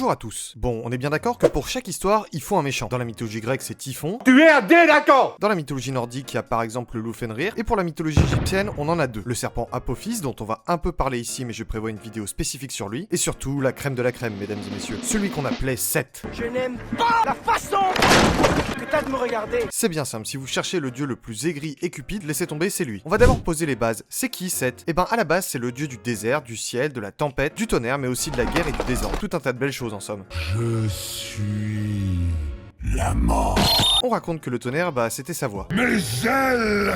Bonjour à tous. Bon, on est bien d'accord que pour chaque histoire, il faut un méchant. Dans la mythologie grecque, c'est Typhon. Tu es un délinquant! Dans la mythologie nordique, il y a par exemple le loup Fenrir. Et pour la mythologie égyptienne, on en a deux. Le serpent Apophis, dont on va un peu parler ici, mais je prévois une vidéo spécifique sur lui. Et surtout, la crème de la crème, mesdames et messieurs. Celui qu'on appelait Seth. Je n'aime pas la façon que t'as de me regarder. C'est bien simple, si vous cherchez le dieu le plus aigri et cupide, laissez tomber, c'est lui. On va d'abord poser les bases. C'est qui Seth? Eh ben à la base, c'est le dieu du désert, du ciel, de la tempête, du tonnerre, mais aussi de la guerre et du désordre. Tout un tas de belles choses en somme. Je suis la mort. On raconte que le tonnerre, bah c'était sa voix. Mes ailes,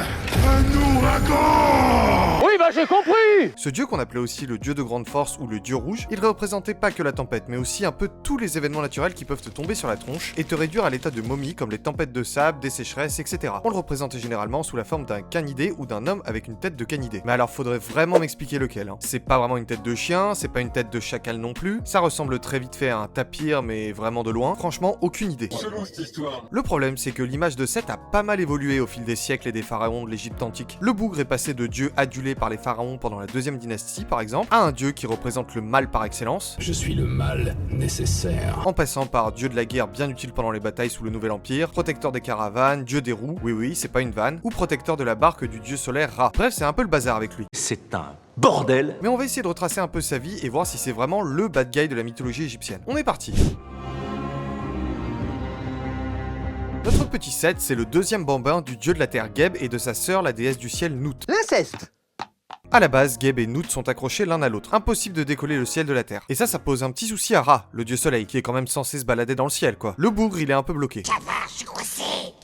un ouragan. Oui, bah j'ai compris! Ce dieu qu'on appelait aussi le dieu de grande force ou le dieu rouge, il représentait pas que la tempête, mais aussi un peu tous les événements naturels qui peuvent te tomber sur la tronche et te réduire à l'état de momie comme les tempêtes de sable, des sécheresses, etc. On le représentait généralement sous la forme d'un canidé ou d'un homme avec une tête de canidé. Mais alors faudrait vraiment m'expliquer lequel. Hein. C'est pas vraiment une tête de chien, c'est pas une tête de chacal non plus, ça ressemble très vite fait à un tapir mais vraiment de loin. Franchement, aucune idée. Selon cette histoire. Le problème, c'est que l'image de Seth a pas mal évolué au fil des siècles et des pharaons de l'Égypte antique. Le bougre est passé de dieu adulé par les pharaons pendant la deuxième dynastie, par exemple, à un dieu qui représente le mal par excellence, Je suis le mal nécessaire. en passant par dieu de la guerre bien utile pendant les batailles sous le Nouvel Empire, protecteur des caravanes, dieu des roues, oui, c'est pas une vanne, ou protecteur de la barque du dieu solaire Ra. Bref, c'est un peu le bazar avec lui. C'est un bordel. Mais on va essayer de retracer un peu sa vie et voir si c'est vraiment le bad guy de la mythologie égyptienne. On est parti. Notre petit Seth, c'est le deuxième bambin du dieu de la terre Geb et de sa sœur, la déesse du ciel Nout. L'inceste! A la base, Geb et Nout sont accrochés l'un à l'autre. Impossible de décoller le ciel de la terre. Et ça pose un petit souci à Ra, le dieu soleil, qui est quand même censé se balader dans le ciel, quoi. Le bougre, il est un peu bloqué.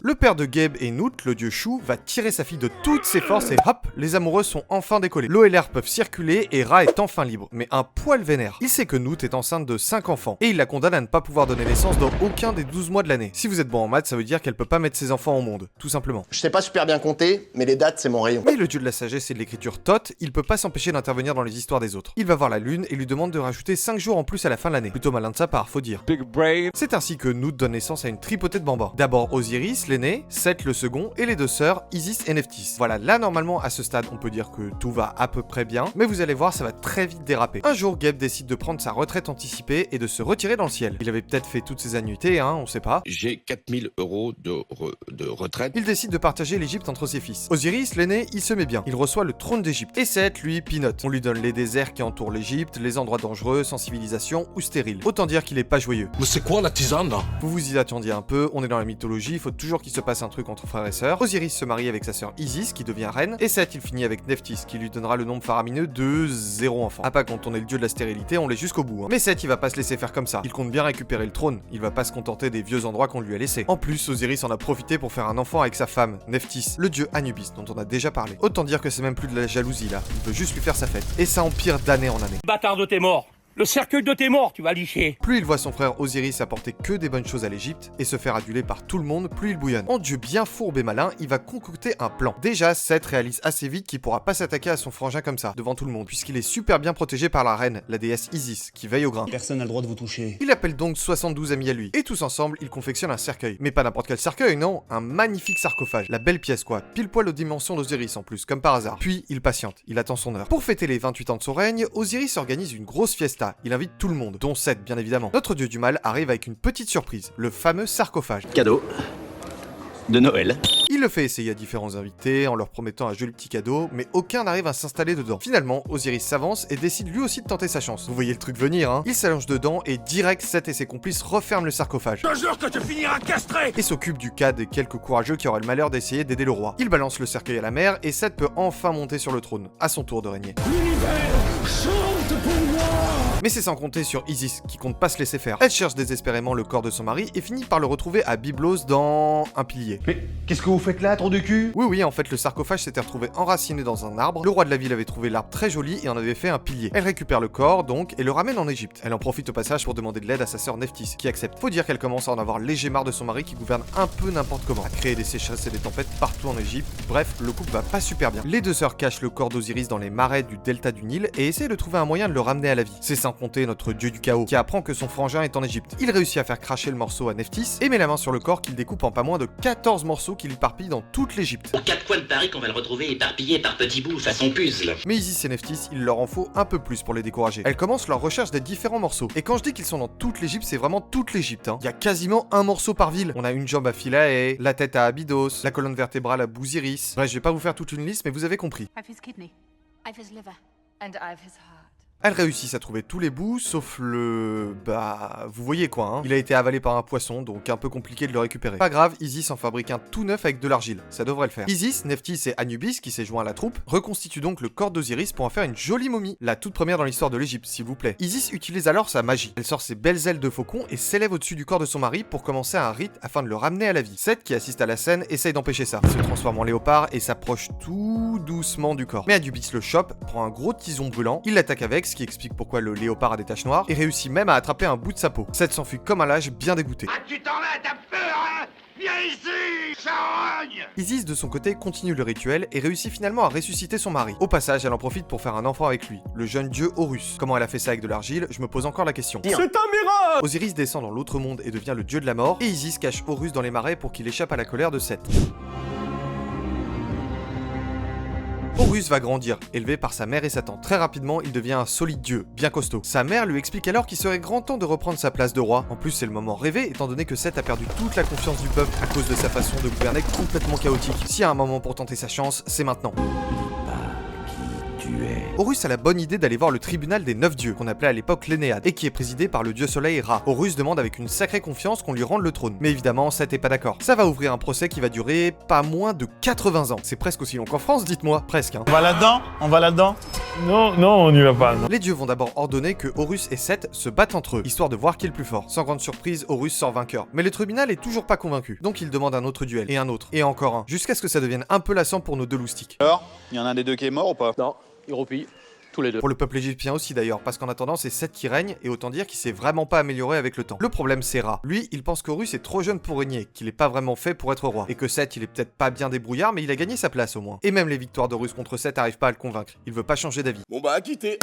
Le père de Geb et Nout, le dieu Chou, va tirer sa fille de toutes ses forces et hop, les amoureux sont enfin décollés. L'eau et l'air peuvent circuler et Ra est enfin libre, mais un poil vénère. Il sait que Nout est enceinte de 5 enfants, et il la condamne à ne pas pouvoir donner naissance dans aucun des 12 mois de l'année. Si vous êtes bon en maths, ça veut dire qu'elle peut pas mettre ses enfants au monde, tout simplement. Je sais pas super bien compter, mais les dates c'est mon rayon. Mais le dieu de la sagesse et de l'écriture Thoth, il peut pas s'empêcher d'intervenir dans les histoires des autres. Il va voir la lune et lui demande de rajouter 5 jours en plus à la fin de l'année. Plutôt malin de sa part, faut dire. Big brain. C'est ainsi que Nout donne naissance à une tripotée de bambins. D'abord Osiris, l'aîné, Seth le second, et les deux sœurs, Isis et Nephthys. Voilà, là normalement à ce stade on peut dire que tout va à peu près bien, mais vous allez voir ça va très vite déraper. Un jour Geb décide de prendre sa retraite anticipée et de se retirer dans le ciel. Il avait peut-être fait toutes ses annuités, hein, on sait pas. J'ai 4000 € de retraite. Il décide de partager l'Égypte entre ses fils. Osiris, l'aîné, il se met bien. Il reçoit le trône d'Égypte. Et Seth, lui, pinote. On lui donne les déserts qui entourent l'Égypte, les endroits dangereux, sans civilisation ou stériles. Autant dire qu'il est pas joyeux. Mais c'est quoi la tisane là? Vous vous y attendiez un peu, on est dans la mythologie, il faut toujours qu'il se passe un truc entre frères et sœurs. Osiris se marie avec sa sœur Isis, qui devient reine, et Seth, il finit avec Nephthys, qui lui donnera le nombre faramineux de 0 enfants. Ah pas quand on est le dieu de la stérilité, on l'est jusqu'au bout. Hein. Mais Seth, il va pas se laisser faire comme ça. Il compte bien récupérer le trône, il va pas se contenter des vieux endroits qu'on lui a laissés. En plus, Osiris en a profité pour faire un enfant avec sa femme, Nephthys, le dieu Anubis, dont on a déjà parlé. Autant dire que c'est même plus de la jalousie là, il veut juste lui faire sa fête. Et ça empire d'année en année. Bâtard de tes morts. Le cercueil de tes morts, tu vas licher. Plus il voit son frère Osiris apporter que des bonnes choses à l'Égypte et se faire aduler par tout le monde, plus il bouillonne. En dieu bien fourbe et malin, il va concocter un plan. Déjà, Seth réalise assez vite qu'il pourra pas s'attaquer à son frangin comme ça, devant tout le monde, puisqu'il est super bien protégé par la reine, la déesse Isis, qui veille au grain. Personne n'a le droit de vous toucher. Il appelle donc 72 amis à lui, et tous ensemble, ils confectionnent un cercueil. Mais pas n'importe quel cercueil, non, un magnifique sarcophage. La belle pièce quoi, pile poil aux dimensions d'Osiris en plus, comme par hasard. Puis, il patiente, il attend son heure. Pour fêter les 28 ans de son règne, Osiris organise une grosse fiesta. Il invite tout le monde, dont Seth bien évidemment. Notre dieu du mal arrive avec une petite surprise, le fameux sarcophage. Cadeau de Noël. Il le fait essayer à différents invités en leur promettant un joli petit cadeau, mais aucun n'arrive à s'installer dedans. Finalement, Osiris s'avance et décide lui aussi de tenter sa chance. Vous voyez le truc venir, hein? Il s'allonge dedans et direct Seth et ses complices referment le sarcophage. Je jure que tu finiras castré. Et s'occupe du cas des quelques courageux qui auraient le malheur d'essayer d'aider le roi. Il balance le cercueil à la mer et Seth peut enfin monter sur le trône, à son tour de régner. Chante pour moi. Mais c'est sans compter sur Isis, qui compte pas se laisser faire. Elle cherche désespérément le corps de son mari et finit par le retrouver à Byblos dans un pilier. Mais qu'est-ce que vous faites là, trou de cul? Oui, en fait, le sarcophage s'était retrouvé enraciné dans un arbre. Le roi de la ville avait trouvé l'arbre très joli et en avait fait un pilier. Elle récupère le corps, donc, et le ramène en Égypte. Elle en profite au passage pour demander de l'aide à sa sœur Nephthys, qui accepte. Faut dire qu'elle commence à en avoir léger marre de son mari qui gouverne un peu n'importe comment, à créer des sécheresses et des tempêtes partout en Égypte. Bref, le couple va pas super bien. Les deux sœurs cachent le corps d'Osiris dans les marais du delta du Nil et essaient de trouver un moyen de le ramener à la vie. C'est sans compter notre dieu du chaos, qui apprend que son frangin est en Égypte. Il réussit à faire cracher le morceau à Nephthys, et met la main sur le corps qu'il découpe en pas moins de 14 morceaux qu'il éparpille dans toute l'Égypte. Aux quatre coins de Paris qu'on va le retrouver éparpillé par petits bouts façon puzzle. Mais Isis et Nephthys, il leur en faut un peu plus pour les décourager. Elles commencent leur recherche des différents morceaux. Et quand je dis qu'ils sont dans toute l'Égypte, c'est vraiment toute l'Égypte. Il y a quasiment un morceau par ville. On a une jambe à Philae, la tête à Abydos, la colonne vertébrale à Bousiris. Bref, je vais pas vous faire toute une liste, mais vous avez compris. I've his kidney, I've his liver, and I've his heart. Elles réussissent à trouver tous les bouts, sauf le... Bah... Vous voyez quoi, hein. Il a été avalé par un poisson, donc un peu compliqué de le récupérer. Pas grave, Isis en fabrique un tout neuf avec de l'argile. Ça devrait le faire. Isis, Nephthys et Anubis, qui s'est joint à la troupe, reconstituent donc le corps d'Osiris pour en faire une jolie momie. La toute première dans l'histoire de l'Égypte, s'il vous plaît. Isis utilise alors sa magie. Elle sort ses belles ailes de faucon et s'élève au-dessus du corps de son mari pour commencer un rite afin de le ramener à la vie. Seth, qui assiste à la scène, essaye d'empêcher ça. Il se transforme en léopard et s'approche tout doucement du corps. Mais Anubis le chope, prend un gros tison brûlant, il l'attaque avec, ce qui explique pourquoi le léopard a des taches noires, et réussit même à attraper un bout de sa peau. Seth s'enfuit comme un lâche, bien dégoûté. Ah, tu t'en vas, t'as peur, hein? Viens ici, charogne! Isis, de son côté, continue le rituel et réussit finalement à ressusciter son mari. Au passage, elle en profite pour faire un enfant avec lui, le jeune dieu Horus. Comment elle a fait ça avec de l'argile, je me pose encore la question. C'est un miracle! Osiris descend dans l'autre monde et devient le dieu de la mort, et Isis cache Horus dans les marais pour qu'il échappe à la colère de Seth. Horus va grandir, élevé par sa mère et Satan. Très rapidement, il devient un solide dieu, bien costaud. Sa mère lui explique alors qu'il serait grand temps de reprendre sa place de roi. En plus, c'est le moment rêvé, étant donné que Seth a perdu toute la confiance du peuple à cause de sa façon de gouverner complètement chaotique. S'il y a un moment pour tenter sa chance, c'est maintenant. Horus a la bonne idée d'aller voir le tribunal des 9 dieux, qu'on appelait à l'époque l'Énéade, et qui est présidé par le dieu soleil Ra. Horus demande avec une sacrée confiance qu'on lui rende le trône. Mais évidemment, Seth est pas d'accord. Ça va ouvrir un procès qui va durer pas moins de 80 ans. C'est presque aussi long qu'en France, dites-moi. Presque, hein. On va là-dedans? On va là-dedans? Non, on n'y va pas. Non. Les dieux vont d'abord ordonner que Horus et Seth se battent entre eux, histoire de voir qui est le plus fort. Sans grande surprise, Horus sort vainqueur. Mais le tribunal est toujours pas convaincu. Donc il demande un autre duel, et un autre, et encore un, jusqu'à ce que ça devienne un peu lassant pour nos deux loustiques. Alors, il y en a un des deux qui est mort ou pas? Non, il roupille. Tous les deux. Pour le peuple égyptien aussi d'ailleurs, parce qu'en attendant c'est Seth qui règne, et autant dire qu'il s'est vraiment pas amélioré avec le temps. Le problème c'est Ra. Lui, il pense qu'Horus est trop jeune pour régner, qu'il est pas vraiment fait pour être roi, et que Seth il est peut-être pas bien débrouillard, mais il a gagné sa place au moins. Et même les victoires d'Horus contre Seth arrivent pas à le convaincre, il veut pas changer d'avis. Bon bah, à quitter,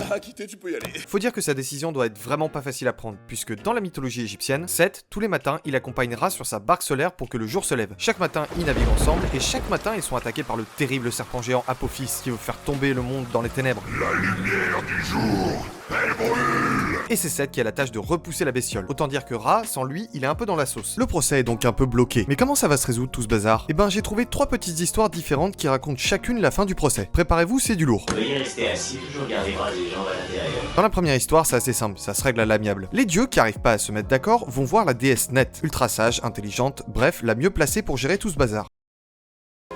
tu peux y aller. Faut dire que sa décision doit être vraiment pas facile à prendre, puisque dans la mythologie égyptienne, Seth, tous les matins, il accompagne Ra sur sa barque solaire pour que le jour se lève. Chaque matin, ils naviguent ensemble, et chaque matin, ils sont attaqués par le terrible serpent géant Apophis, qui veut faire tomber le monde dans les ténèbres. La lumière du jour, elle brûle. Et c'est Seth qui a la tâche de repousser la bestiole. Autant dire que Ra, sans lui, il est un peu dans la sauce. Le procès est donc un peu bloqué. Mais comment ça va se résoudre tout ce bazar? Eh ben, j'ai trouvé 3 petites histoires différentes qui racontent chacune la fin du procès. Préparez-vous, c'est du lourd. Veuillez rester assis, toujours garder les bras des jambes à l'intérieur. Dans la première histoire, c'est assez simple, ça se règle à l'amiable. Les dieux qui arrivent pas à se mettre d'accord vont voir la déesse Net, ultra sage, intelligente, bref, la mieux placée pour gérer tout ce bazar.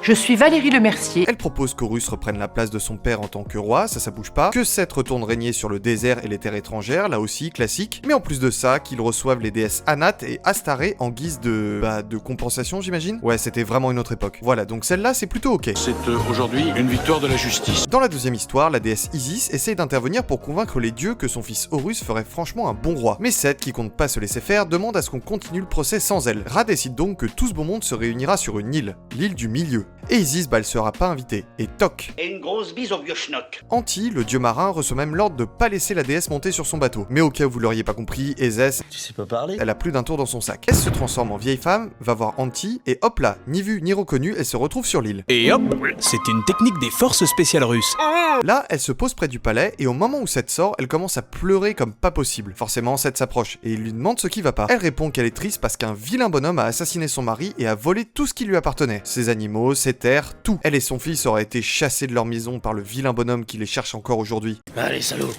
Je suis Valérie Lemercier. Elle propose qu'Horus reprenne la place de son père en tant que roi, ça bouge pas, que Seth retourne régner sur le désert et les terres étrangères, là aussi, classique, mais en plus de ça, qu'ils reçoivent les déesses Anat et Astaré en guise de... de compensation, j'imagine. Ouais, c'était vraiment une autre époque. Voilà, donc celle-là, c'est plutôt ok. C'est aujourd'hui une victoire de la justice. Dans la deuxième histoire, la déesse Isis essaye d'intervenir pour convaincre les dieux que son fils Horus ferait franchement un bon roi. Mais Seth, qui compte pas se laisser faire, demande à ce qu'on continue le procès sans elle. Ra décide donc que tout ce beau monde se réunira sur une île, l'île du milieu. Et Isis, elle sera pas invitée. Et toc. Et une grosse bise au vieux schnock. Anti, le dieu marin, reçoit même l'ordre de pas laisser la déesse monter sur son bateau. Mais au cas où vous l'auriez pas compris, Ézès, Tu sais pas parler? elle a plus d'un tour dans son sac. Elle se transforme en vieille femme, va voir Anti, et hop là, ni vue ni reconnue, elle se retrouve sur l'île. Et hop, c'est une technique des forces spéciales russes. Là, elle se pose près du palais, et au moment où Seth sort, elle commence à pleurer comme pas possible. Forcément, Seth s'approche, et il lui demande ce qui va pas. Elle répond qu'elle est triste parce qu'un vilain bonhomme a assassiné son mari et a volé tout ce qui lui appartenait. Ses animaux, ses terres, tout. Elle et son fils auraient été chassés de leur maison par le vilain bonhomme qui les cherche encore aujourd'hui. Ah, les salauds.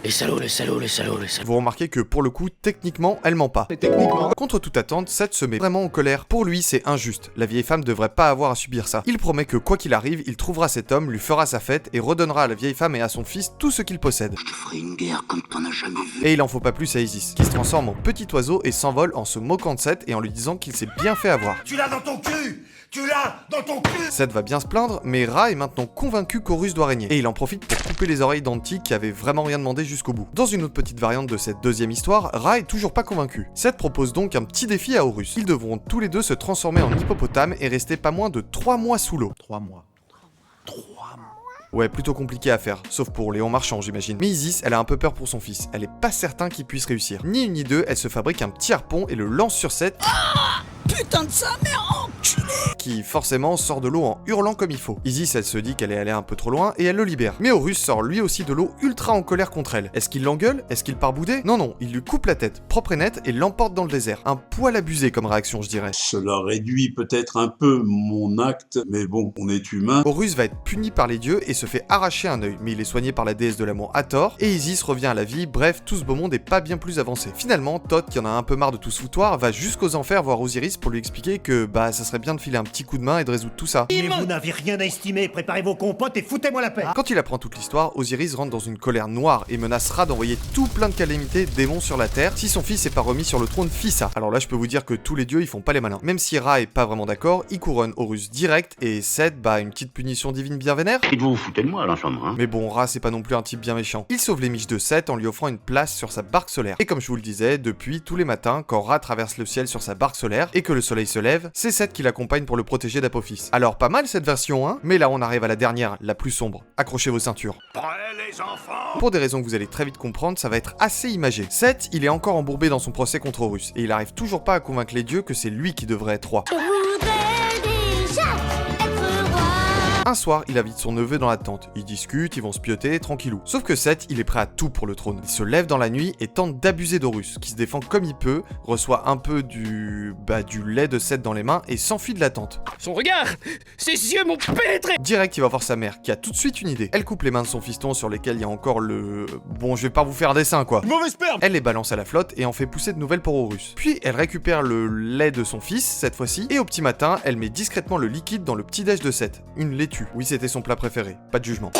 Les salauds. Vous remarquez que pour le coup, techniquement, elle ment pas. Contre toute attente, Seth se met vraiment en colère. Pour lui, c'est injuste. La vieille femme devrait pas avoir à subir ça. Il promet que quoi qu'il arrive, il trouvera cet homme, lui fera sa fête et redonnera à la vieille femme et à son fils tout ce qu'il possède. Je te ferai une guerre comme t'en as jamais vu. Et il en faut pas plus à Isis, qui se transforme en petit oiseau et s'envole en se moquant de Seth et en lui disant qu'il s'est bien fait avoir. Tu l'as dans ton cul. Tu l'as dans ton cul. Seth va bien se plaindre, mais Ra est maintenant convaincu qu'Horus doit régner. Et il en profite pour couper les oreilles d'Anti qui avait vraiment rien demandé jusqu'au bout. Dans une autre petite variante de cette deuxième histoire, Ra est toujours pas convaincu. Seth propose donc un petit défi à Horus. Ils devront tous les deux se transformer en hippopotame et rester pas moins de 3 mois sous l'eau. 3 mois. Ouais, plutôt compliqué à faire, sauf pour Léon Marchand j'imagine. Mais Isis, elle a un peu peur pour son fils, elle est pas certain qu'il puisse réussir. Ni une ni deux, elle se fabrique un petit harpon et le lance sur Seth. Putain de sa mère, enculé! Qui forcément sort de l'eau en hurlant comme il faut. Isis, elle se dit qu'elle est allée un peu trop loin et elle le libère. Mais Horus sort lui aussi de l'eau ultra en colère contre elle. Est-ce qu'il l'engueule? Est-ce qu'il part bouder? Non non, il lui coupe la tête, propre et nette, et l'emporte dans le désert. Un poil abusé comme réaction je dirais. Cela réduit peut-être un peu mon acte, mais bon, on est humain. Horus va être puni par les dieux et se fait arracher un œil, mais il est soigné par la déesse de l'amour Hathor, et Isis revient à la vie, bref, tout ce beau monde est pas bien plus avancé. Finalement, Thoth, qui en a un peu marre de tout ce foutoir, va jusqu'aux enfers voir Osiris pour lui expliquer que bah ça serait bien de filer un petit coup de main et de résoudre tout ça. Mais vous n'avez rien à estimer, préparez vos compotes et foutez-moi la paix. Quand il apprend toute l'histoire, Osiris rentre dans une colère noire et menacera d'envoyer tout plein de calamités démons sur la terre si son fils est pas remis sur le trône Phissa. Alors là je peux vous dire que tous les dieux ils font pas les malins. Même si Ra est pas vraiment d'accord, il couronne Horus direct et Seth bah une petite punition divine bien vénère. Et vous vous foutez de moi là en ce moment, hein? Mais bon, Ra c'est pas non plus un type bien méchant. Il sauve les miches de Seth en lui offrant une place sur sa barque solaire. Et comme je vous le disais, depuis tous les matins, quand Ra traverse le ciel sur sa barque solaire et que le soleil se lève, c'est Seth qui l'accompagne pour le protéger d'Apophis. Alors pas mal cette version, hein? Mais là on arrive à la dernière, la plus sombre. Accrochez vos ceintures. Prêts les enfants? Pour des raisons que vous allez très vite comprendre, ça va être assez imagé. Seth, il est encore embourbé dans son procès contre Horus, et il arrive toujours pas à convaincre les dieux que c'est lui qui devrait être roi. Un soir, il invite son neveu dans la tente. Ils discutent, ils vont se pioter, tranquillou. Sauf que Seth, il est prêt à tout pour le trône. Il se lève dans la nuit et tente d'abuser d'Horus, qui se défend comme il peut, reçoit un peu du lait de Seth dans les mains et s'enfuit de la tente. Son regard, ses yeux m'ont pénétré. Direct, il va voir sa mère, qui a tout de suite une idée. Elle coupe les mains de son fiston sur lesquelles il y a encore le... Bon, je vais pas vous faire un dessin, quoi. Mauvais sperme! Elle les balance à la flotte et en fait pousser de nouvelles pour Horus. Puis, elle récupère le lait de son fils, cette fois-ci, et au petit matin, elle met discrètement le liquide dans le petit déj de Seth. Une laitue. Oui, c'était son plat préféré. Pas de jugement.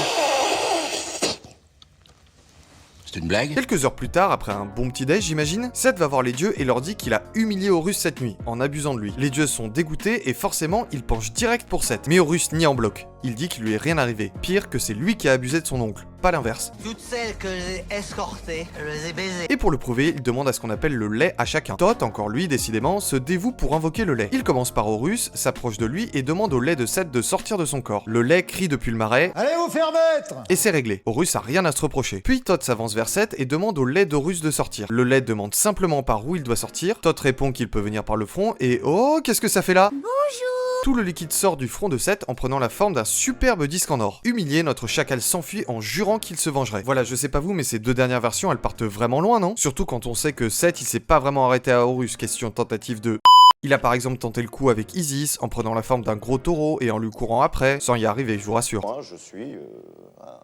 C'est une blague? Quelques heures plus tard, après un bon petit déj, j'imagine, Seth va voir les dieux et leur dit qu'il a humilié Horus cette nuit, en abusant de lui. Les dieux sont dégoûtés et forcément, ils penchent direct pour Seth. Mais Horus nie en bloc. Il dit qu'il lui est rien arrivé. Pire, que c'est lui qui a abusé de son oncle, pas l'inverse. Toutes celles que j'ai escortées, je les ai baisées. Et pour le prouver, il demande à ce qu'on appelle le lait à chacun. Thoth, encore lui, décidément, se dévoue pour invoquer le lait. Il commence par Horus, s'approche de lui et demande au lait de Seth de sortir de son corps. Le lait crie depuis le marais. Allez vous faire mettre! Et c'est réglé. Horus a rien à se reprocher. Puis Thoth s'avance vers Seth et demande au lait d'Horus de sortir. Le lait demande simplement par où il doit sortir. Thoth répond qu'il peut venir par le front et oh, qu'est-ce que ça fait là? Bonjour! Tout le liquide sort du front de Seth en prenant la forme d'un superbe disque en or. Humilié, notre chacal s'enfuit en jurant qu'il se vengerait. Voilà, je sais pas vous, mais ces deux dernières versions, elles partent vraiment loin, non? Surtout quand on sait que Seth, il s'est pas vraiment arrêté à Horus, question tentative de... Il a par exemple tenté le coup avec Isis en prenant la forme d'un gros taureau et en lui courant après, sans y arriver, je vous rassure. Moi, je suis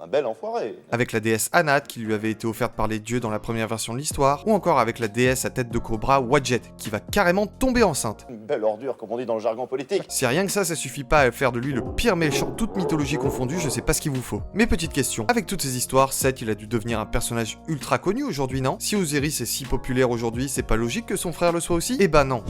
un bel enfoiré. Avec la déesse Anat qui lui avait été offerte par les dieux dans la première version de l'histoire, ou encore avec la déesse à tête de cobra Wadjet qui va carrément tomber enceinte. Une belle ordure, comme on dit dans le jargon politique. Si rien que ça suffit pas à faire de lui le pire méchant toute mythologie confondue, je sais pas ce qu'il vous faut. Mais petite question, avec toutes ces histoires, Seth il a dû devenir un personnage ultra connu aujourd'hui, non? Si Osiris est si populaire aujourd'hui, c'est pas logique que son frère le soit aussi? Eh ben non.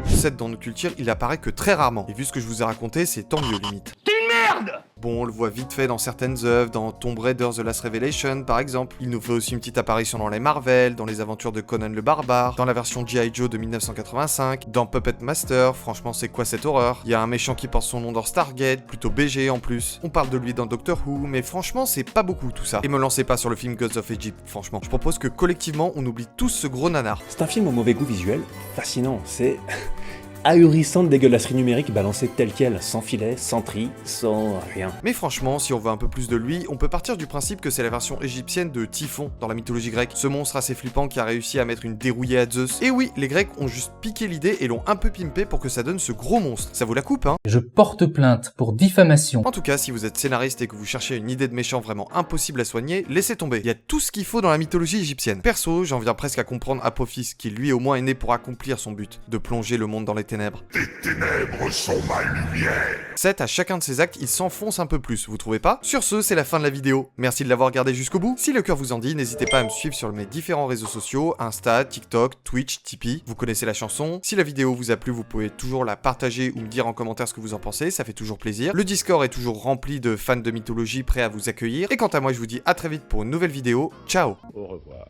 Seth dans notre culture, il apparaît que très rarement. Et vu ce que je vous ai raconté, c'est tant mieux limite. T'es une merde! Bon, on le voit vite fait dans certaines œuvres, dans Tomb Raider The Last Revelation par exemple. Il nous fait aussi une petite apparition dans les Marvel, dans les aventures de Conan le Barbare, dans la version G.I. Joe de 1985, dans Puppet Master, franchement c'est quoi cette horreur? Il y a un méchant qui porte son nom dans Stargate, plutôt BG en plus. On parle de lui dans Doctor Who, mais franchement c'est pas beaucoup tout ça. Et me lancez pas sur le film Gods of Egypt, franchement. Je propose que collectivement on oublie tous ce gros nanar. C'est un film au mauvais goût visuel, fascinant, c'est... ahurissante dégueulasserie numérique balancée telle quelle, sans filet, sans tri, sans rien. Mais franchement, si on veut un peu plus de lui, on peut partir du principe que c'est la version égyptienne de Typhon dans la mythologie grecque. Ce monstre assez flippant qui a réussi à mettre une dérouillée à Zeus. Et oui, les Grecs ont juste piqué l'idée et l'ont un peu pimpé pour que ça donne ce gros monstre. Ça vaut la coupe, hein? Je porte plainte pour diffamation. En tout cas, si vous êtes scénariste et que vous cherchez une idée de méchant vraiment impossible à soigner, laissez tomber. Il y a tout ce qu'il faut dans la mythologie égyptienne. Perso, j'en viens presque à comprendre Apophis, qui lui au moins est né pour accomplir son but, de plonger le monde dans les ténèbres. Les ténèbres sont ma lumière. Seth, à chacun de ses actes, il s'enfonce un peu plus, vous trouvez pas? Sur ce, c'est la fin de la vidéo. Merci de l'avoir regardé jusqu'au bout. Si le cœur vous en dit, n'hésitez pas à me suivre sur mes différents réseaux sociaux, Insta, TikTok, Twitch, Tipeee. Vous connaissez la chanson. Si la vidéo vous a plu, vous pouvez toujours la partager ou me dire en commentaire ce que vous en pensez, ça fait toujours plaisir. Le Discord est toujours rempli de fans de mythologie prêts à vous accueillir. Et quant à moi, je vous dis à très vite pour une nouvelle vidéo. Ciao! Au revoir.